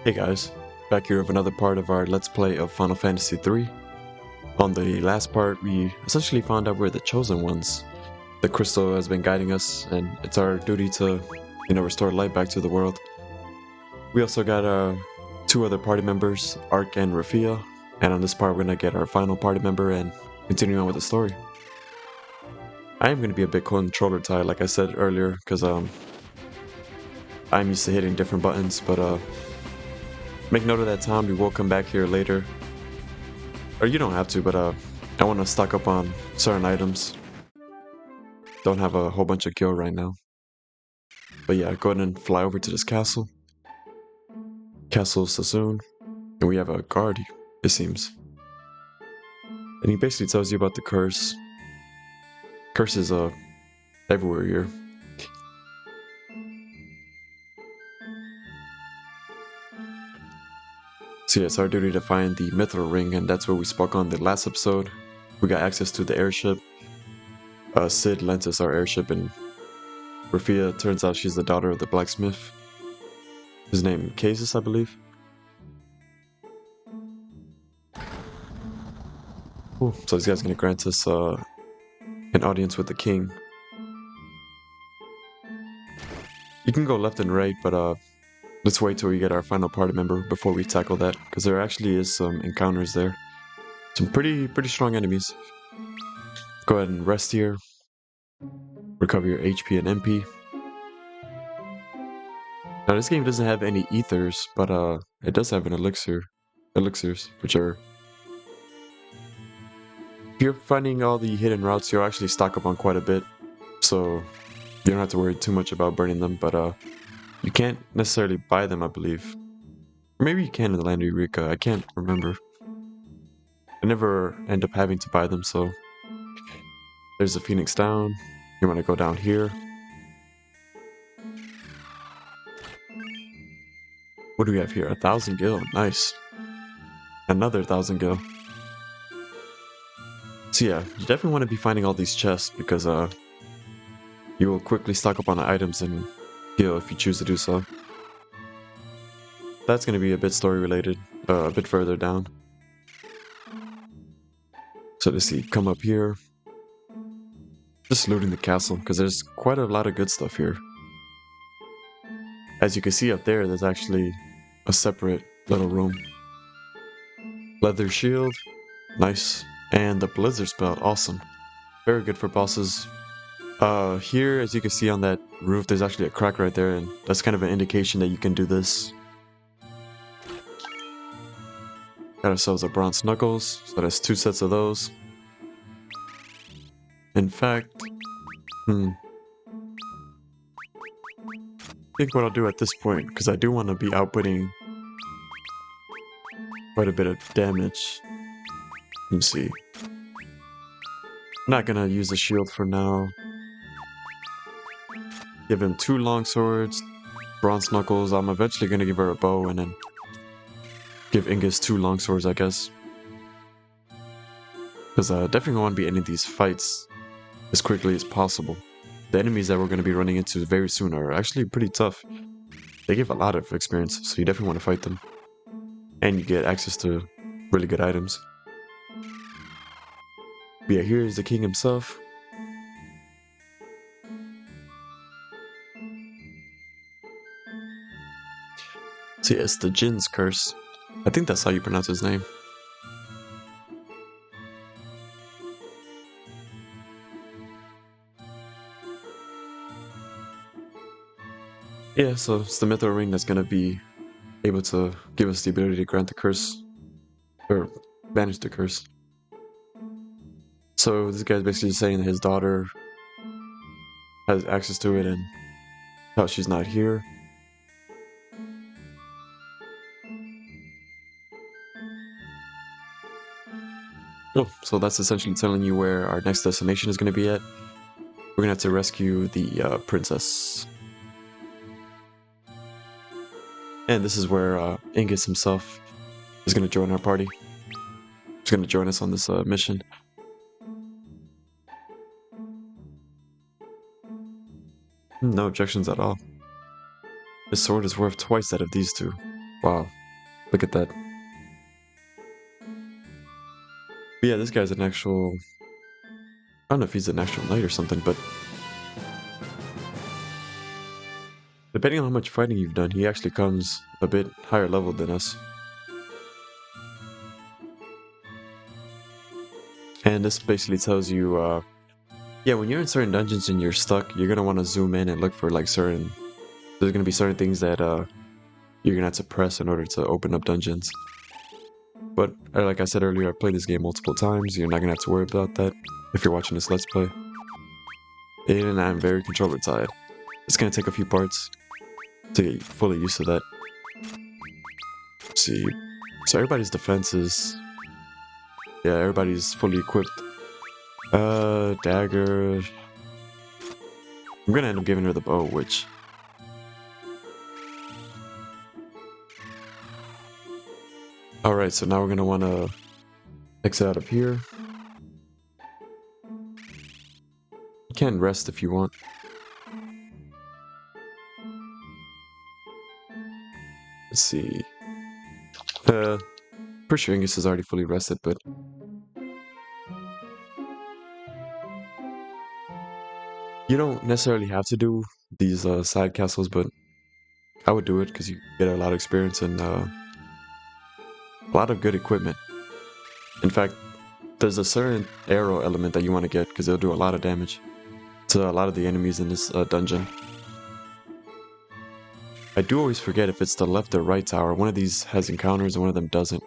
Hey guys, back here with another part of our Let's Play of Final Fantasy III. On the last part, we essentially found out we're the Chosen Ones. The crystal has been guiding us, and it's our duty to, restore light back to the world. We also got two other party members, Ark and Rafia, and on this part we're gonna get our final party member and continue on with the story. I am gonna be a bit controller tired, like I said earlier, because I'm used to hitting different buttons, but make note of that time. We will come back here later. Or you don't have to, but I want to stock up on certain items. Don't have a whole bunch of gil right now. But yeah, go ahead and fly over to this castle. Castle Sassoon. And we have a guard, it seems. And he basically tells you about the curse. Curse is everywhere here. So yeah, it's our duty to find the Mithril Ring, and that's where we spoke on the last episode. We got access to the airship. Sid lent us our airship, and Rafia, turns out she's the daughter of the blacksmith. His name Casus, I believe. Cool. So this guy's gonna grant us an audience with the king. You can go left and right, but let's wait till we get our final party member before we tackle that, because there actually is some encounters there. Some pretty strong enemies. Go ahead and rest here. Recover your HP and MP. Now this game doesn't have any ethers, but it does have an elixirs, which are... If you're finding all the hidden routes, you'll actually stock up on quite a bit, so you don't have to worry too much about burning them, but you can't necessarily buy them, I believe. Or maybe you can in the land of Eureka, I can't remember. I never end up having to buy them, so... There's the Phoenix down. You want to go down here. What do we have here? 1,000 gil. Nice. Another 1,000 gil. So yeah, you definitely want to be finding all these chests because you will quickly stock up on the items and gil if you choose to do so. That's going to be a bit story related, a bit further down. So let's see, come up here. Just looting the castle because there's quite a lot of good stuff here. As you can see up there, there's actually a separate little room. Leather shield, nice. And the blizzard spell, awesome. Very good for bosses. Here, as you can see on that roof, there's actually a crack right there, and that's kind of an indication that you can do this. Got ourselves a bronze knuckles, so that's 2 sets of those. In fact, I think what I'll do at this point, because I do want to be outputting quite a bit of damage. Let me see. I'm not gonna use the shield for now. Give him 2 long swords, bronze knuckles. I'm eventually gonna give her a bow and then give Ingus 2 long swords, I guess. Because I definitely want to be ending these fights as quickly as possible. The enemies that we're going to be running into very soon are actually pretty tough. They give a lot of experience, so you definitely want to fight them. And you get access to really good items. But yeah, here's the king himself. So yeah, it's the Djinn's curse. I think that's how you pronounce his name. Yeah, so it's the Mithril Ring that's gonna be able to give us the ability to grant the curse, or banish the curse. So this guy's basically saying that his daughter has access to it and how she's not here. Oh, so that's essentially telling you where our next destination is going to be at. We're going to have to rescue the princess. And this is where Ingus himself is going to join our party. He's going to join us on this mission. No objections at all. This sword is worth twice that of these two. Wow, look at that. But yeah, this guy's an actual... I don't know if he's an actual knight or something, but depending on how much fighting you've done, he actually comes a bit higher level than us. And this basically tells you, yeah, when you're in certain dungeons and you're stuck, you're gonna want to zoom in and look for like certain... There's gonna be certain things that you're gonna have to press in order to open up dungeons. But like I said earlier, I've played this game multiple times. You're not gonna have to worry about that if you're watching this Let's Play. And I'm very controller tired. It's gonna take a few parts to get fully used to that. Let's see, so everybody's defense is... Yeah, everybody's fully equipped. Dagger... I'm gonna end up giving her the bow, which... Alright, so now we're gonna wanna exit out of here. You can rest if you want. Let's see. Pretty sure Angus is already fully rested, but... You don't necessarily have to do these side castles, but I would do it because you get a lot of experience and a lot of good equipment. In fact, there's a certain arrow element that you want to get because it'll do a lot of damage to a lot of the enemies in this dungeon. I do always forget if it's the left or right tower. One of these has encounters and one of them doesn't.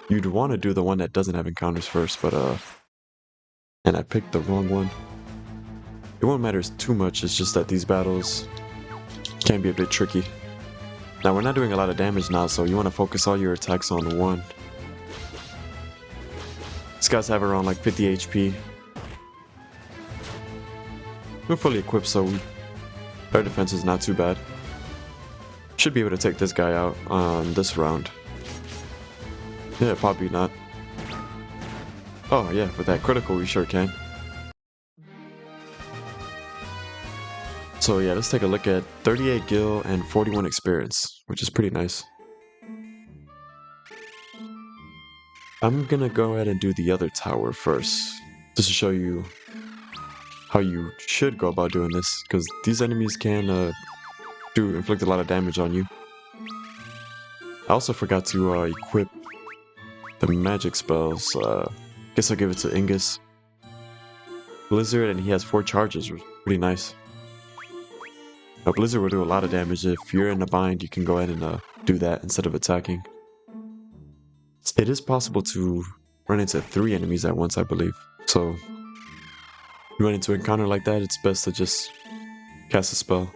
You'd want to do the one that doesn't have encounters first, but and I picked the wrong one. It won't matter too much, it's just that these battles can be a bit tricky. Now we're not doing a lot of damage now, so you want to focus all your attacks on one. These guys have around like 50 HP. We're fully equipped, so our defense is not too bad. Should be able to take this guy out on this round. Yeah, probably not. Oh yeah, with that critical we sure can. So yeah, let's take a look at 38 gil and 41 experience, which is pretty nice. I'm gonna go ahead and do the other tower first, just to show you how you should go about doing this, because these enemies can inflict a lot of damage on you. I also forgot to equip the magic spells. Guess I'll give it to Ingus. Blizzard, and he has 4 charges, which is pretty nice. Now, Blizzard will do a lot of damage. If you're in a bind, you can go ahead and do that instead of attacking. It is possible to run into 3 enemies at once, I believe. So, if you run into an encounter like that, it's best to just cast a spell.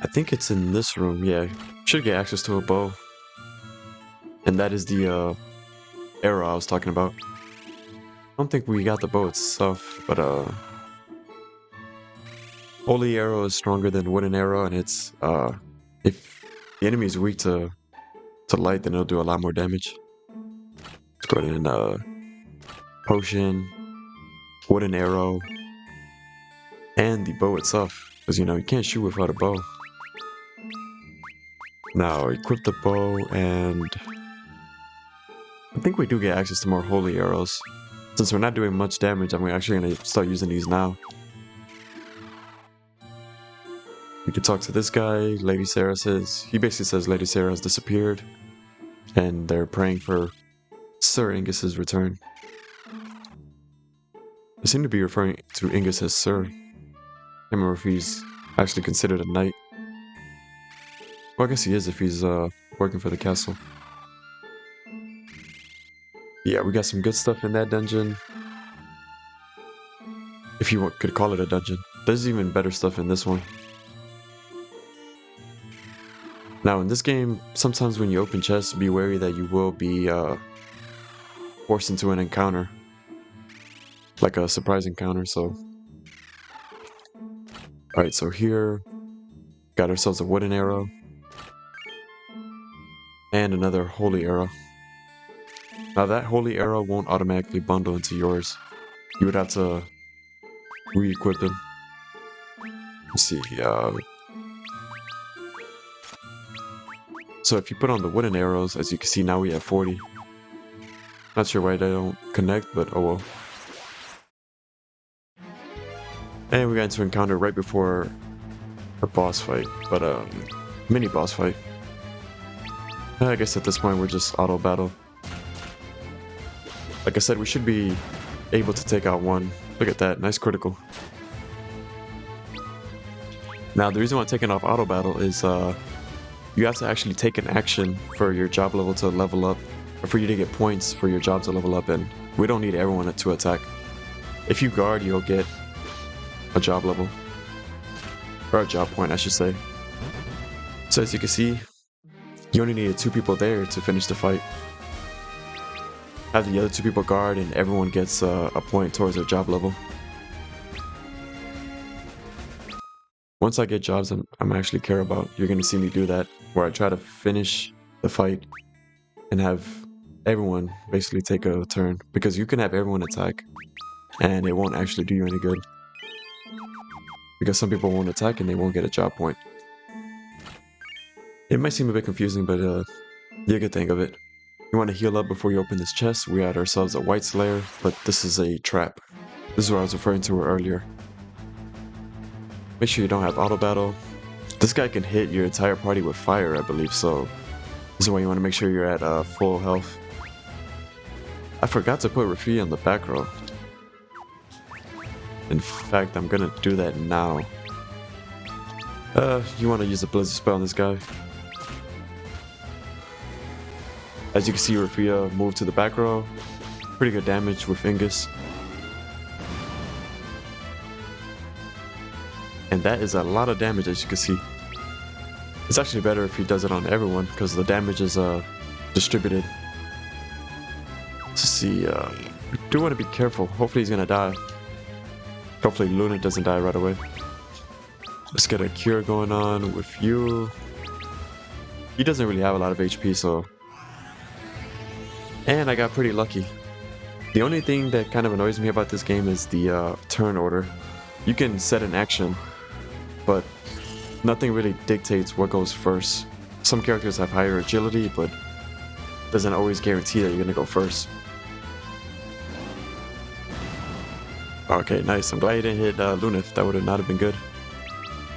I think it's in this room, yeah. Should get access to a bow. And that is the arrow I was talking about. I don't think we got the bow itself, but holy arrow is stronger than wooden arrow, and it's if the enemy is weak to light, then it'll do a lot more damage. Let's go ahead and potion, wooden arrow, and the bow itself, because you know you can't shoot without a bow. Now equip the bow, and I think we do get access to more holy arrows. Since we're not doing much damage, I'm actually going to start using these now. We could talk to this guy. Lady Sara says... He basically says Lady Sara has disappeared. And they're praying for Sir Ingus's return. They seem to be referring to Ingus as Sir. I can't remember if he's actually considered a knight. Well, I guess he is if he's working for the castle. Yeah, we got some good stuff in that dungeon. If you could call it a dungeon. There's even better stuff in this one. Now in this game, sometimes when you open chests, be wary that you will be forced into an encounter. Like a surprise encounter, so... Alright, so here... Got ourselves a wooden arrow. And another holy arrow. Now that holy arrow won't automatically bundle into yours. You would have to re-equip them. let's see. So if you put on the wooden arrows, as you can see, now we have 40. Not sure why they don't connect, but oh well. And we got into encounter right before a boss fight, but mini boss fight. I guess at this point we're just auto battle. Like I said, we should be able to take out one. Look at that, nice critical. Now the reason why I'm taking off auto battle is you have to actually take an action for your job level to level up, or for you to get points for your job to level up, and we don't need everyone to attack. If you guard, you'll get a job level. Or a job point, I should say. So as you can see, you only needed 2 people there to finish the fight. Have the other 2 people guard and everyone gets a point towards their job level. Once I get jobs I'm actually care about, you're going to see me do that, where I try to finish the fight and have everyone basically take a turn. Because you can have everyone attack and it won't actually do you any good. Because some people won't attack and they won't get a job point. It might seem a bit confusing, but you can think of it. You want to heal up before you open this chest. We had ourselves a white slayer, but this is a trap. This is what I was referring to earlier. Make sure you don't have auto battle. This guy can hit your entire party with fire, I believe, so this is why you want to make sure you're at full health. I forgot to put Rafia on the back row. In fact, I'm gonna do that now. You want to use a blizzard spell on this guy. As you can see, Rafia moved to the back row. Pretty good damage with Ingus. And that is a lot of damage, as you can see. It's actually better if he does it on everyone, because the damage is distributed. Let's see, we do want to be careful. Hopefully he's gonna die. Hopefully Luna doesn't die right away. Let's get a cure going on with you. He doesn't really have a lot of HP, so... And I got pretty lucky. The only thing that kind of annoys me about this game is the turn order. You can set an action, but nothing really dictates what goes first. Some characters have higher agility, but doesn't always guarantee that you're gonna go first. Okay, nice. I'm glad you didn't hit Lunith. That would not have been good.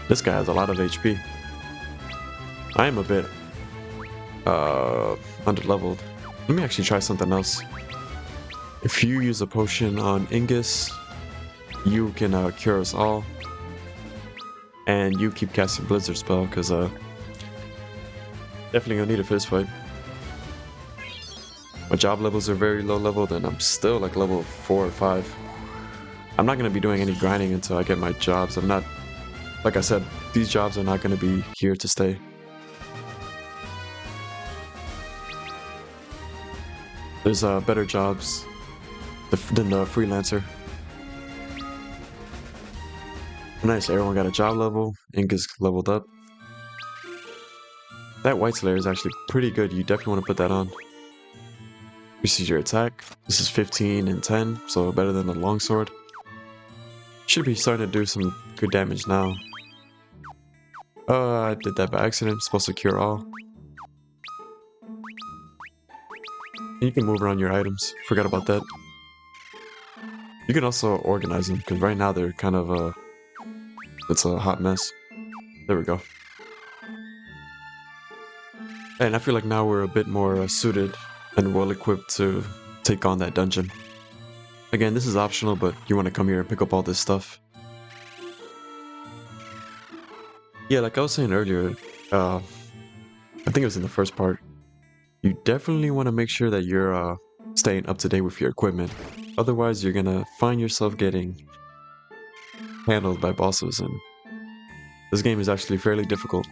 This guy has a lot of HP. I am a bit underleveled. Let me actually try something else. If you use a potion on Ingus, you can cure us all. And you keep casting Blizzard spell, because definitely gonna need it for this fight. My job levels are very low level, and I'm still like level 4 or 5. I'm not gonna be doing any grinding until I get my jobs. I'm not, like I said, these jobs are not gonna be here to stay. There's better jobs than the freelancer. Nice, everyone got a job level. Ingus leveled up. That white slayer is actually pretty good. You definitely want to put that on. This is your attack. This is 15 and 10, so better than the longsword. Should be starting to do some good damage now. I did that by accident. Supposed to cure all. You can move around your items. Forgot about that. You can also organize them, because right now they're kind of it's a hot mess. There we go. And I feel like now we're a bit more suited and well equipped to take on that dungeon. Again, this is optional, but you want to come here and pick up all this stuff. Yeah, like I was saying earlier, I think it was in the first part, you definitely want to make sure that you're staying up to date with your equipment. Otherwise, you're gonna find yourself getting handled by bosses, and this game is actually fairly difficult.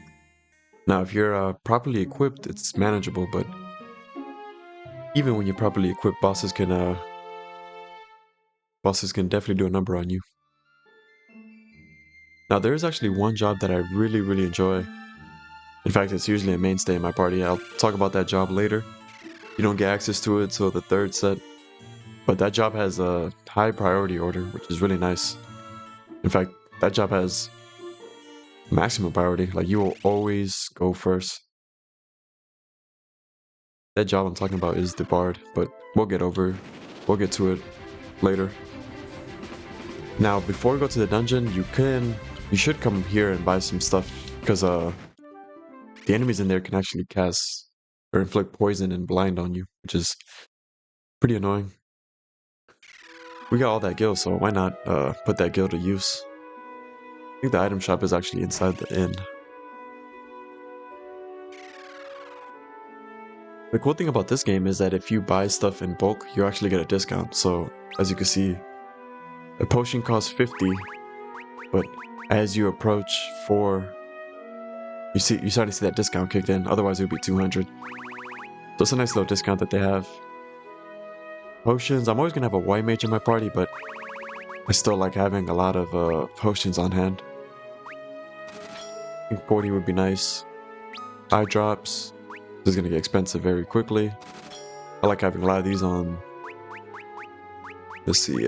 Now, if you're properly equipped, it's manageable, but even when you're properly equipped, bosses can definitely do a number on you. Now, there is actually one job that I really enjoy. In fact, it's usually a mainstay in my party. I'll talk about that job later. You don't get access to it till the 3rd set, but that job has a high priority order, which is really nice. In fact, that job has maximum priority. Like, you will always go first. That job I'm talking about is the bard, but we'll get to it later. Now, before we go to the dungeon, you should come here and buy some stuff, because the enemies in there can actually cast or inflict poison and blind on you, which is pretty annoying. We got all that gil, so why not put that gil to use? I think the item shop is actually inside the inn. The cool thing about this game is that if you buy stuff in bulk, you actually get a discount. So, as you can see, a potion costs 50, but as you approach 4, you start to see that discount kicked in. Otherwise, it would be 200. So it's a nice little discount that they have. Potions, I'm always gonna have a white mage in my party, but I still like having a lot of potions on hand. I think 40 would be nice. Eye drops. This is gonna get expensive very quickly. I like having a lot of these on. Let's see.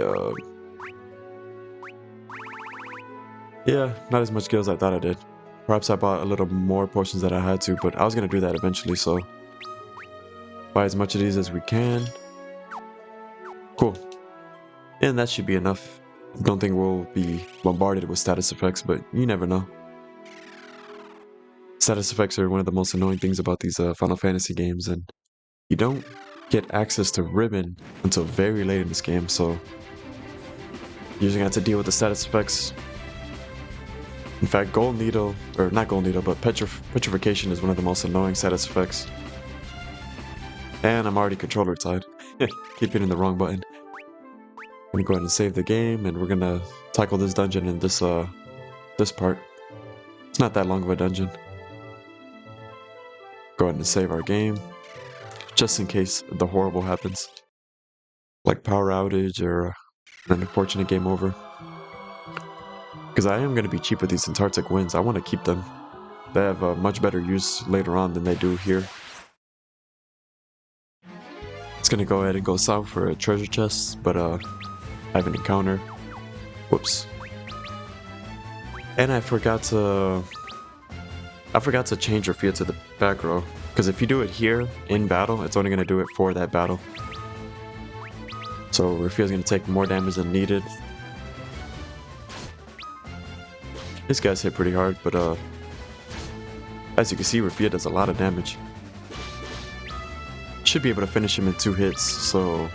Yeah, not as much gil as I thought I did. Perhaps I bought a little more potions than I had to, but I was gonna do that eventually. So buy as much of these as we can. Cool. And that should be enough. I don't think we'll be bombarded with status effects, but you never know. Status effects are one of the most annoying things about these Final Fantasy games, and you don't get access to Ribbon until very late in this game, so you usually have to deal with the status effects. In fact, Gold Needle, or not Gold Needle, but Petrification is one of the most annoying status effects. And I'm already controller tied. Keep hitting the wrong button. I'm gonna go ahead and save the game, and we're gonna tackle this dungeon in this part. It's not that long of a dungeon. Go ahead and save our game, just in case the horrible happens, like power outage or an unfortunate game over. Because I am going to be cheap with these Antarctic winds. I want to keep them. They have a much better use later on than they do here. It's going to go ahead and go south for a treasure chest, but I have an encounter. Whoops. And I forgot to change Rafia to the back row. Because if you do it here in battle, it's only going to do it for that battle. So Rafia's going to take more damage than needed. This guy's hit pretty hard, but as you can see, Rafia does a lot of damage. Should be able to finish him in 2 hits, so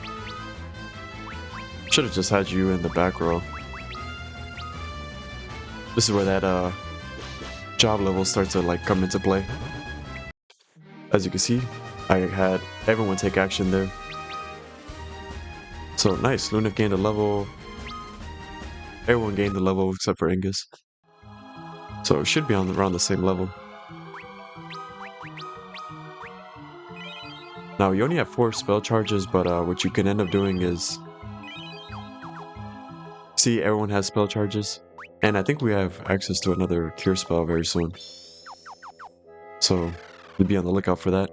should have just had you in the back row. This is where that job level starts to like come into play. As you can see, I had everyone take action there. So nice, Lunith gained a level. Everyone gained a level except for Ingus. So it should be around the same level. Now you only have 4 spell charges, but what you can end up doing is... See, everyone has spell charges. And I think we have access to another cure spell very soon. So, we'll be on the lookout for that.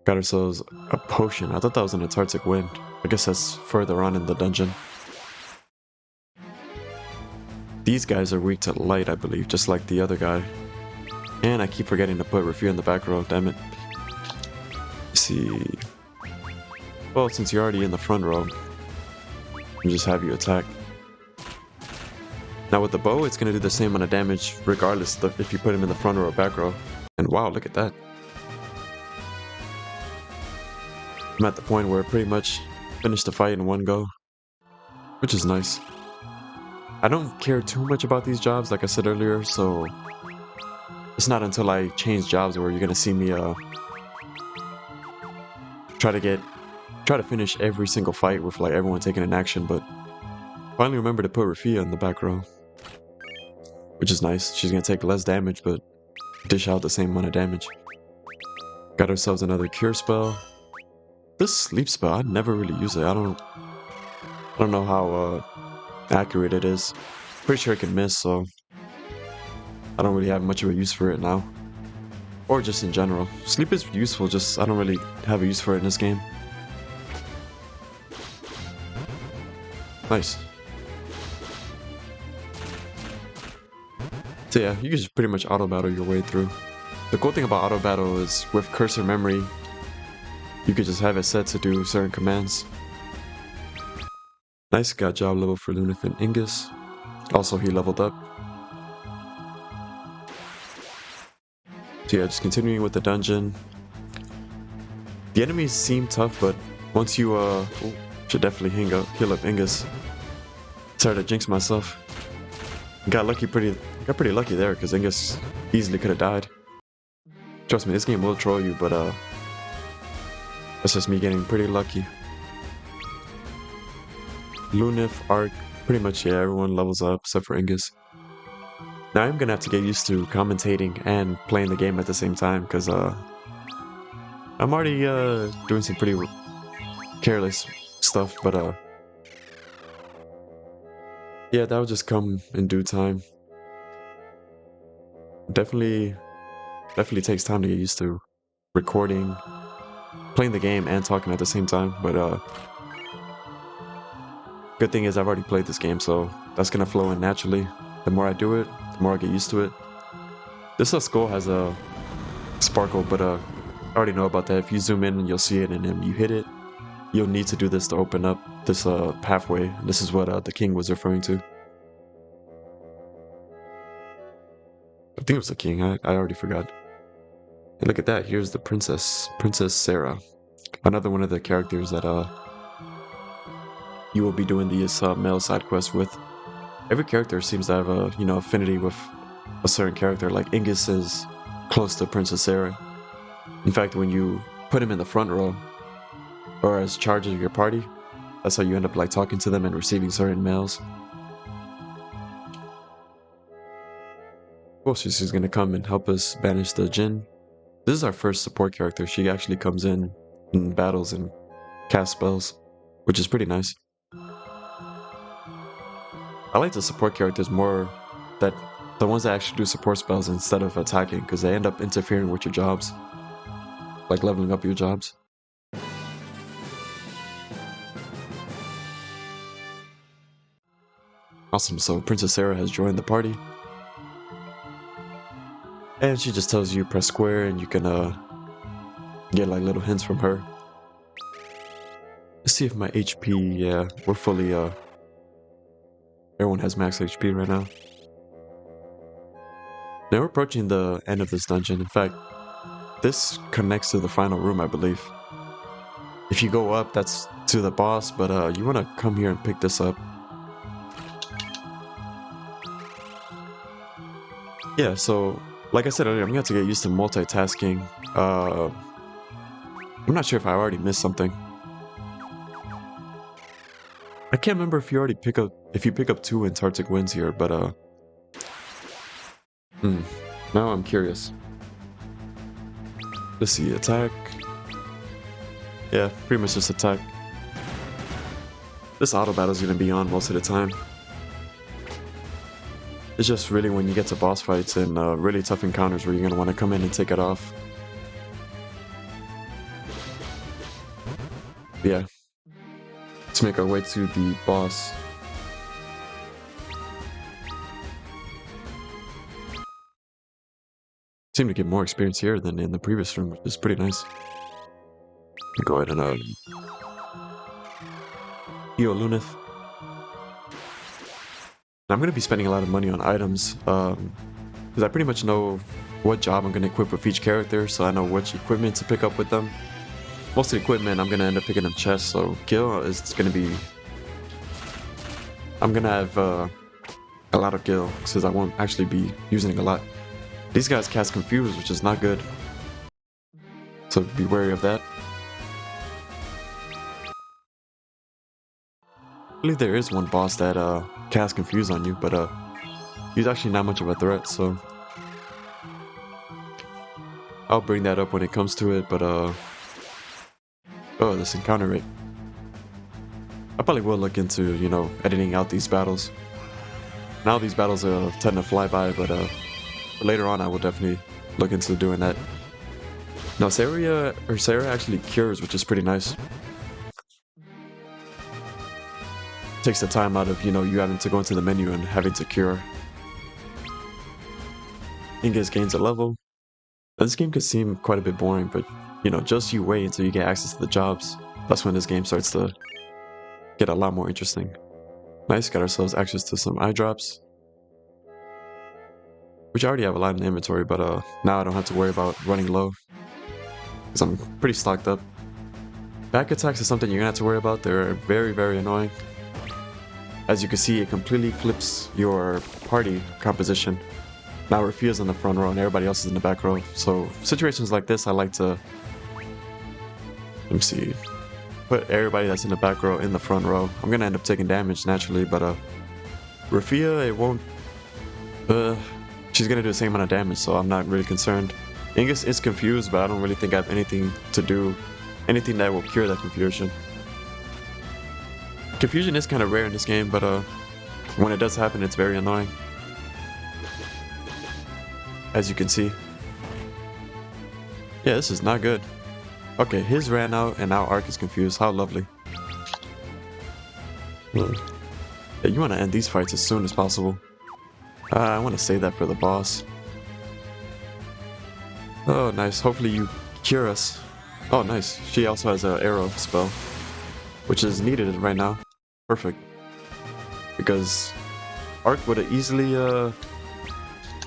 Got ourselves a potion. I thought that was an Antarctic wind. I guess that's further on in the dungeon. These guys are weak to light, I believe, just like the other guy. And I keep forgetting to put Rafia in the back row, damn it. Let's see... Well, since you're already in the front row, I'll just have you attack. Now with the bow, it's going to do the same amount of damage regardless of if you put him in the front row or back row. And wow, look at that. I'm at the point where I pretty much finished the fight in one go, which is nice. I don't care too much about these jobs, like I said earlier, so it's not until I change jobs where you're going to see me try to finish every single fight with like everyone taking an action, but finally remember to put Rafia in the back row, which is nice. She's gonna take less damage, but dish out the same amount of damage. Got ourselves another cure spell. This sleep spell, I never really use it. I don't know how accurate it is. Pretty sure it can miss, so I don't really have much of a use for it now. Or just in general. Sleep is useful, just I don't really have a use for it in this game. Nice. So yeah, you can just pretty much auto battle your way through. The cool thing about auto battle is with cursor memory, you could just have it set to do certain commands. Nice, got job level for Lunith and Ingus. Also, he leveled up. So yeah, just continuing with the dungeon. The enemies seem tough, but once you should definitely heal up Ingus. Sorry to jinx myself. Got pretty lucky there because Ingus easily could have died. Trust me, this game will troll you, but that's just me getting pretty lucky. Lunith, Arc, pretty much yeah, everyone levels up except for Ingus. Now I'm gonna have to get used to commentating and playing the game at the same time because I'm already doing some pretty careless stuff, but yeah, that'll just come in due time. Definitely takes time to get used to recording, playing the game, and talking at the same time. But good thing is I've already played this game, so that's gonna flow in naturally. The more I do it, the more I get used to it. This skull has a sparkle, but I already know about that. If you zoom in, you'll see it, and then you hit it. You'll need to do this to open up this pathway. This is what the king was referring to. I think it was the king. I already forgot. And look at that. Here's the princess, Princess Sara. Another one of the characters that you will be doing these male side quests with. Every character seems to have a affinity with a certain character. Like Ingus is close to Princess Sara. In fact, when you put him in the front row or as charge of your party, that's how you end up like talking to them and receiving certain mails. Well, she's gonna come and help us banish the Djinn. This is our first support character. She actually comes in battles and casts spells, which is pretty nice. I like the support characters more, that the ones that actually do support spells instead of attacking, because they end up interfering with your jobs, like leveling up your jobs. Awesome, so Princess Sara has joined the party. And she just tells you press square and you can get like little hints from her. Let's see if my HP, yeah, we're fully everyone has max HP right now. Now we're approaching the end of this dungeon. In fact, this connects to the final room, I believe. If you go up, that's to the boss, but you want to come here and pick this up. Yeah, so like I said earlier, I'm gonna have to get used to multitasking. I'm not sure if I already missed something. I can't remember if you pick up 2 Antarctic winds here, but now I'm curious. Let's see, attack. Yeah, pretty much just attack. This auto battle is gonna be on most of the time. It's just really when you get to boss fights and really tough encounters where you're gonna want to come in and take it off. Yeah. Let's make our way to the boss. Seem to get more experience here than in the previous room, which is pretty nice. Go ahead and heal Lunith. I'm going to be spending a lot of money on items, because I pretty much know what job I'm going to equip with each character, so I know which equipment to pick up with them. Most of the equipment, I'm going to end up picking up chests, so gil is going to be... I'm going to have a lot of gil, since I won't actually be using a lot. These guys cast Confuse, which is not good, so be wary of that. I believe there is one boss that casts Confuse on you, but he's actually not much of a threat, so I'll bring that up when it comes to it, but oh, this encounter rate. I probably will look into, editing out these battles. Now these battles tend to fly by, but later on I will definitely look into doing that. Now Sara actually cures, which is pretty nice. Takes the time out of, you having to go into the menu and having to cure. Ingus gains a level. Now, this game could seem quite a bit boring, but you know, just you wait until you get access to the jobs. That's when this game starts to get a lot more interesting. Nice, got ourselves access to some eye drops, which I already have a lot in the inventory, but now I don't have to worry about running low because I'm pretty stocked up. Back attacks is something you're gonna have to worry about. They're very, very annoying. As you can see, it completely flips your party composition. Now Rafia's in the front row and everybody else is in the back row. So situations like this, I like to, let me see, put everybody that's in the back row in the front row. I'm gonna end up taking damage naturally, but Rafia, it won't, she's gonna do the same amount of damage, so I'm not really concerned. Ingus is confused, but I don't really think I have anything to do, anything that will cure that confusion. Confusion is kind of rare in this game, but when it does happen, it's very annoying. As you can see. Yeah, this is not good. Okay, his ran out and now Ark is confused. How lovely. Yeah, you want to end these fights as soon as possible. I want to save that for the boss. Oh, nice. Hopefully you cure us. Oh, nice. She also has an arrow spell, which is needed right now. Perfect. Because Ark would have easily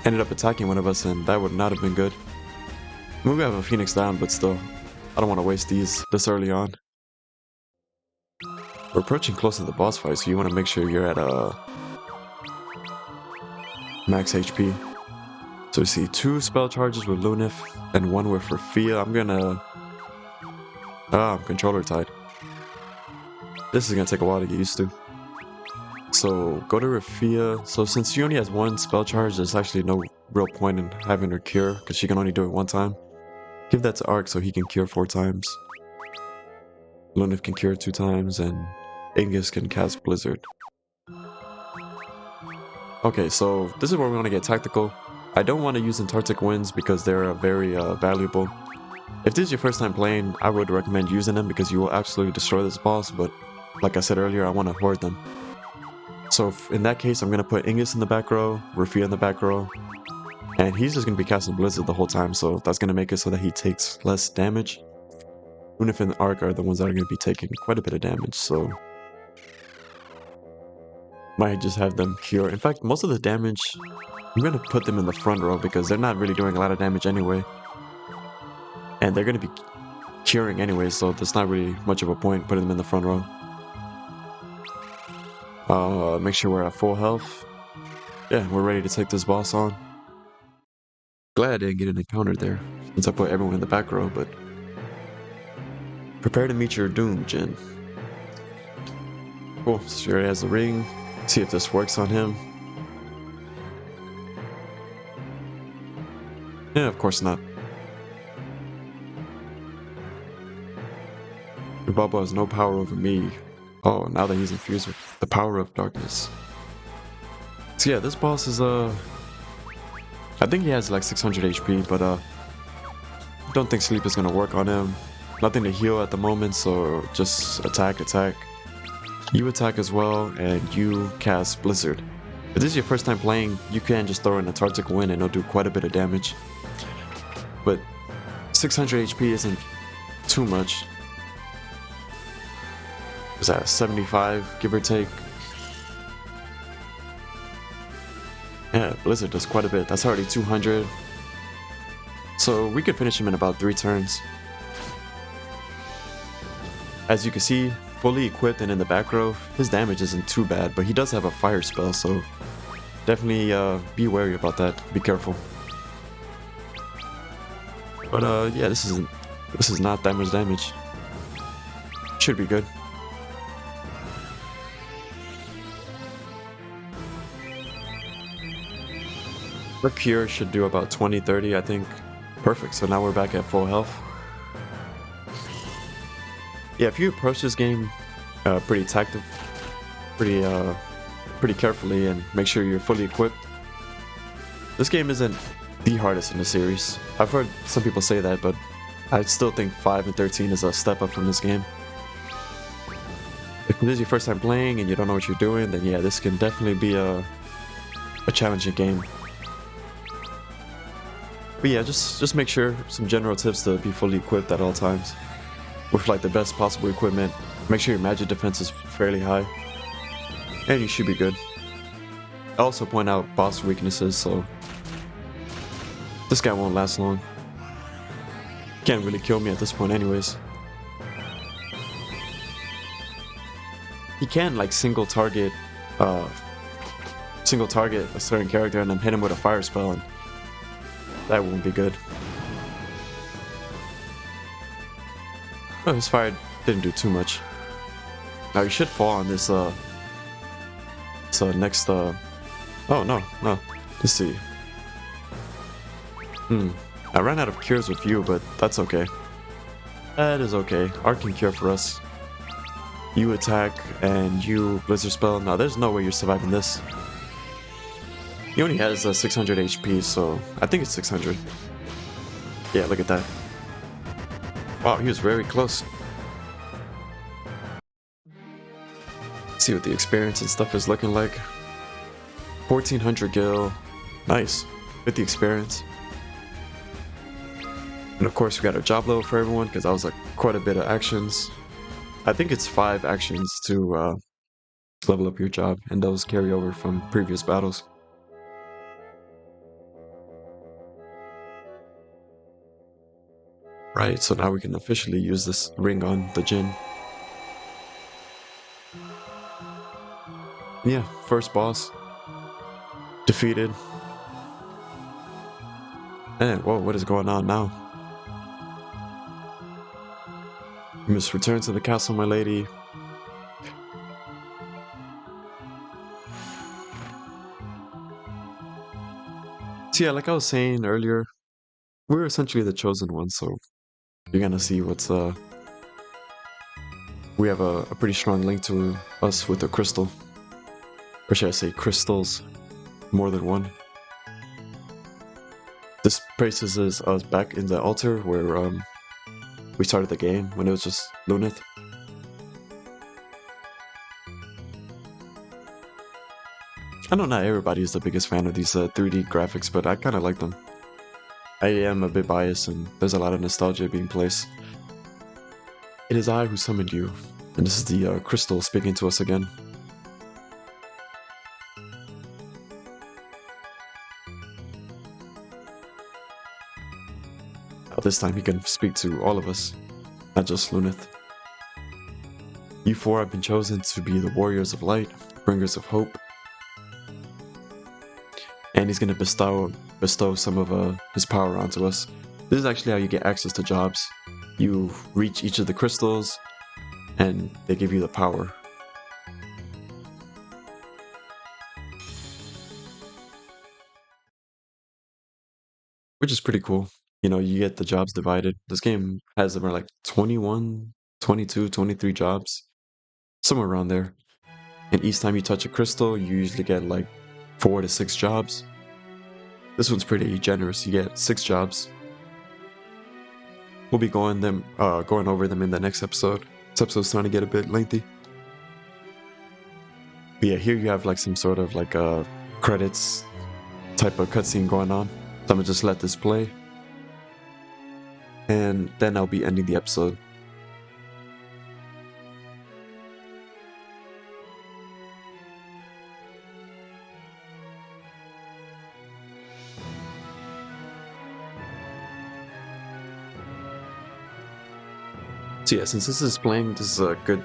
ended up attacking one of us, and that would not have been good. Maybe we have a Phoenix down, but still, I don't want to waste these this early on. We're approaching close to the boss fight, so you want to make sure you're at max HP. So we see 2 spell charges with Lunif and 1 with Rafia. I'm gonna... I'm controller tied. This is gonna take a while to get used to. So go to Rafia. So since she only has 1 spell charge, there's actually no real point in having her cure, because she can only do it 1 time. Give that to Ark so he can cure 4 times. Lunif can cure 2 times, and Ingus can cast Blizzard. Okay, so this is where we want to get tactical. I don't want to use Antarctic Winds because they're very valuable. If this is your first time playing, I would recommend using them because you will absolutely destroy this boss, but like I said earlier, I want to hoard them. So in that case, I'm going to put Ingus in the back row, Rafia in the back row, and he's just going to be casting Blizzard the whole time, so that's going to make it so that he takes less damage. Lunif and Ark are the ones that are going to be taking quite a bit of damage, so might just have them cure. In fact, most of the damage, I'm going to put them in the front row because they're not really doing a lot of damage anyway. And they're going to be curing anyway, so there's not really much of a point putting them in the front row. Make sure we're at full health. Yeah, we're ready to take this boss on. Glad I didn't get an encounter there, since I put everyone in the back row, but... Prepare to meet your doom, Djinn. Cool, so she already has the ring. See if this works on him. Yeah, of course not. Your Bubba has no power over me. Oh, now that he's infused with the power of darkness. So yeah, this boss is I think he has like 600 HP, but don't think sleep is gonna work on him. Nothing to heal at the moment, so just attack. You attack as well, and you cast Blizzard. If this is your first time playing, you can just throw an Antarctic Wind and it'll do quite a bit of damage. But 600 HP isn't too much. Is that 75, give or take? Yeah, Blizzard does quite a bit. That's already 200. So we could finish him in about 3 turns. As you can see, fully equipped and in the back row, his damage isn't too bad, but he does have a fire spell, so definitely be wary about that. Be careful. But yeah, this is not that much damage. Should be good. Her cure should do about 20-30, I think. Perfect, so now we're back at full health. Yeah, if you approach this game pretty tactical, pretty carefully, and make sure you're fully equipped, this game isn't the hardest in the series. I've heard some people say that, but I still think 5 and 13 is a step up from this game. If this is your first time playing and you don't know what you're doing, then yeah, this can definitely be a challenging game. But yeah, just make sure some general tips to be fully equipped at all times with like the best possible equipment. Make sure your magic defense is fairly high, and you should be good. I also point out boss weaknesses, so this guy won't last long. Can't really kill me at this point anyways. He can like single target a certain character and then hit him with a fire spell, and that won't be good. Oh, his fire didn't do too much. Now you should fall on this next oh no. Let's see. I ran out of cures with you, but that's okay. That is okay. Art can cure for us. You attack and you blizzard spell. Now there's no way you're surviving this. He only has 600 HP, so I think it's 600. Yeah, look at that. Wow, he was very close. Let's see what the experience and stuff is looking like. 1400 gil. Nice. With the experience. And of course we got a job level for everyone, because that was like quite a bit of actions. I think it's 5 actions to level up your job, and those carry over from previous battles. Right, so now we can officially use this ring on the Djinn. Yeah, first boss. Defeated. And whoa, what is going on now? You must return to the castle, my lady. So yeah, like I was saying earlier, we're essentially the chosen ones, so you're gonna see what's we have a pretty strong link to us with the crystal. Or should I say crystals? More than one. This places us back in the altar where we started the game, when it was just Lunith. I know not everybody is the biggest fan of these 3D graphics, but I kind of like them. I am a bit biased, and there's a lot of nostalgia being placed. It is I who summoned you, and this is the crystal speaking to us again. This time he can speak to all of us, not just Lunith. You 4 have been chosen to be the warriors of light, bringers of hope. And he's going to bestow some of his power onto us. This is actually how you get access to jobs. You reach each of the crystals, and they give you the power. Which is pretty cool. You know, you get the jobs divided. This game has around like 21, 22, 23 jobs. Somewhere around there. And each time you touch a crystal, you usually get like 4 to 6 jobs. This one's pretty generous. You get 6 jobs. We'll be going over them in the next episode. This episode's starting to get a bit lengthy. But yeah, here you have like some sort of like credits type of cutscene going on. So I'm gonna just let this play. And then I'll be ending the episode. So yeah, since this is playing, this is a good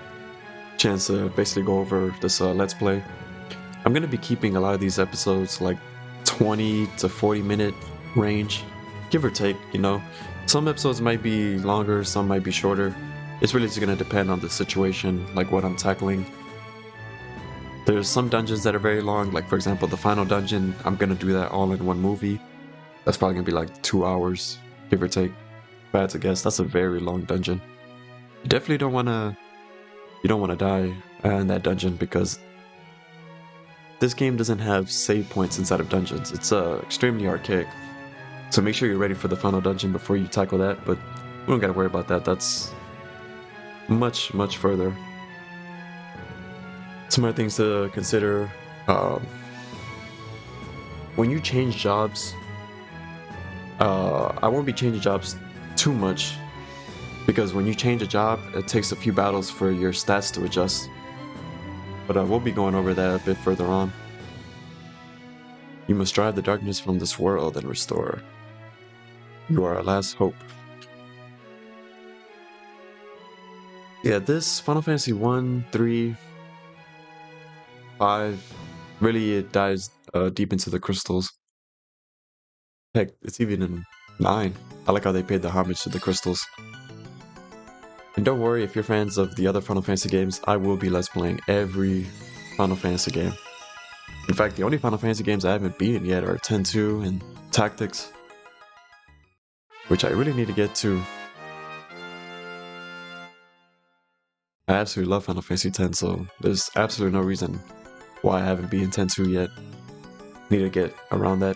chance to basically go over this Let's Play. I'm going to be keeping a lot of these episodes like 20 to 40 minute range, give or take, you know. Some episodes might be longer, some might be shorter. It's really just going to depend on the situation, like what I'm tackling. There's some dungeons that are very long, like for example the final dungeon, I'm going to do that all in one movie. That's probably going to be like 2 hours, give or take. If I had to guess, that's a very long dungeon. You definitely don't want to die in that dungeon, because this game doesn't have save points inside of dungeons. It's extremely archaic. So make sure you're ready for the final dungeon before you tackle that, but we don't gotta worry about that. That's much, much further. Some other things to consider. When you change jobs, I won't be changing jobs too much because when you change a job, it takes a few battles for your stats to adjust. But we'll be going over that a bit further on. You must drive the darkness from this world and restore. You are our last hope. Yeah, this Final Fantasy 1, 3, 5, really it dives deep into the crystals. Heck, it's even in 9. I like how they paid the homage to the crystals. And don't worry, if you're fans of the other Final Fantasy games, I will be let's playing every Final Fantasy game. In fact, the only Final Fantasy games I haven't beaten yet are 10-2 and Tactics, which I really need to get to. I absolutely love Final Fantasy X, so there's absolutely no reason why I haven't beaten 10-2 yet. Need to get around that.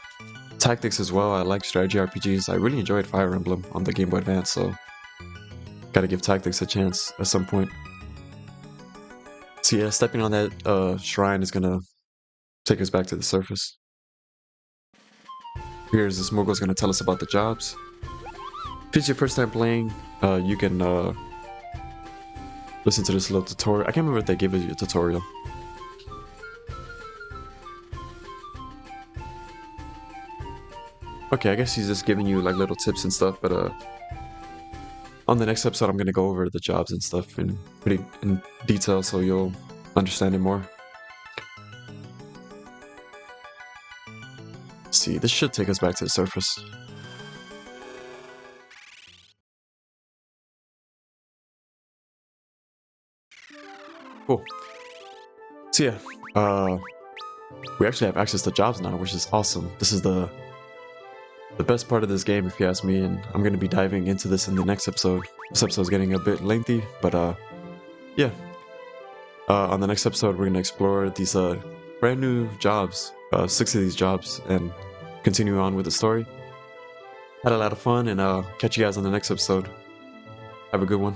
Tactics as well, I like strategy RPGs. I really enjoyed Fire Emblem on the Game Boy Advance, so gotta give Tactics a chance at some point. So yeah, stepping on that shrine is gonna take us back to the surface. Here's this Moogle's gonna tell us about the jobs. If it's your first time playing, you can listen to this little tutorial. I can't remember if they gave you a tutorial. Okay, I guess he's just giving you like little tips and stuff, but on the next episode I'm gonna go over the jobs and stuff in pretty in detail so you'll understand it more. See, this should take us back to the surface. Cool. So yeah, we actually have access to jobs now, which is awesome. This is the best part of this game, if you ask me, and I'm going to be diving into this in the next episode. This episode is getting a bit lengthy, but yeah. On the next episode, we're going to explore these brand new jobs, 6 of these jobs, and continue on with the story. Had a lot of fun, and catch you guys on the next episode. Have a good one.